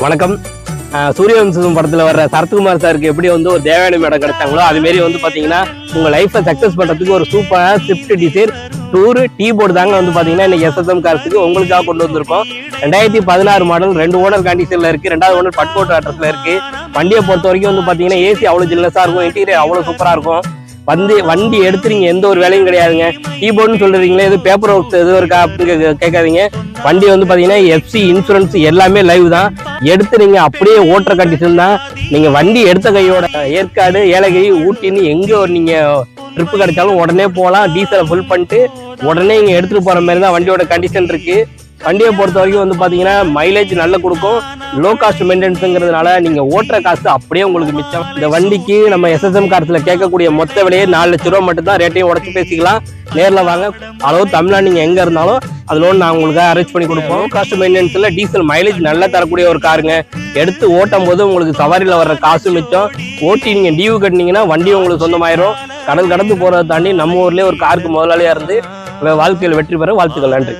வணக்கம். சூரியவம்சம் படத்துல வர்ற சரத்குமார் சாருக்கு எப்படி வந்து ஒரு தேவையான இடம் கிடைச்சாங்களோ அது மாரி வந்து பாத்தீங்கன்னா உங்க லைஃப்பை சக்சஸ் பண்றதுக்கு ஒரு சூப்பரான Swift desire tour tea board தாங்க வந்து பாத்தீங்கன்னா இன்னைக்கு எஸ்எஸ்எம் கார்ஸுக்கு உங்களுக்காக கொண்டு வந்திருக்கோம். 2016 மாடல் 2 ஓனர் கண்டிஷன்ல இருக்கு, 2வது ஓனர் பட்கோட் அட்ரஸ்ல இருக்கு. வண்டியை பொறுத்த வரைக்கும் வந்து பாத்தீங்கன்னா ஏசி அவ்வளவு ஜில்னஸா இருக்கும், இன்டீரியர் அவ்வளவு சூப்பரா இருக்கும். வண்டி எடுத்து நீங்க எந்த ஒரு வேலையும் கிடையாதுங்க. கீபோர்டுன்னு சொல்றீங்களே எது பேப்பர் ஒர்க்ஸ் எதுவும் இருக்கா அப்படின்னு கேட்காதீங்க. வண்டி வந்து பாத்தீங்கன்னா எஃப்சி இன்சூரன்ஸ் எல்லாமே லைவ் தான். எடுத்து நீங்க அப்படியே ஓட்டுற கண்டிஷன் தான். நீங்க வண்டி எடுத்த கையோட ஏற்காடு, ஏலகிரி, ஊட்டின்னு எங்க நீங்க ட்ரிப்பு கிடைச்சாலும் உடனே போகலாம். டீசலை ஃபுல் பண்ணிட்டு உடனே இங்க எடுத்துட்டு போற மாதிரி தான் வண்டியோட கண்டிஷன் இருக்கு. வண்டியை பொறுத்த வரைக்கும் வந்து பாத்தீங்கன்னா மைலேஜ் நல்ல கொடுக்கும், லோ காஸ்ட் மெயின்டெனன்ஸ்ங்கிறதுனால நீங்க ஓட்டுற காசு அப்படியே உங்களுக்கு மிச்சம். இந்த வண்டிக்கு நம்ம எஸ்எஸ்எம் கார்ஸ்ல கேட்கக்கூடிய மொத்த விலையே 4 லட்சம் ரூபாய் மட்டும் தான். ரேட்டையும் உடச்சு பேசிக்கலாம், நேரில் வாங்க. அளவு தமிழ்நாடு நீங்க எங்க இருந்தாலும் அது லோன் நான் உங்களுக்கு அரேஞ்ச் பண்ணி கொடுப்போம். லோ காஸ்ட் மெயின்டெனன்ஸ்ல டீசல் மைலேஜ் நல்லா தரக்கூடிய ஒரு காருங்க. எடுத்து ஓட்டும் போது உங்களுக்கு சவாரியில வர்ற காசு மிச்சம். ஓட்டி நீங்க டியூ கட்டினீங்கன்னா வண்டி உங்களுக்கு சொந்தமாயிரும். கடல் கடந்து போறதை தாண்டி நம்ம ஊர்லயே ஒரு காருக்கு முதலாளியா இருந்து வாழ்க்கையில் வெற்றி பெற வாழ்த்துக்கள். நன்றி.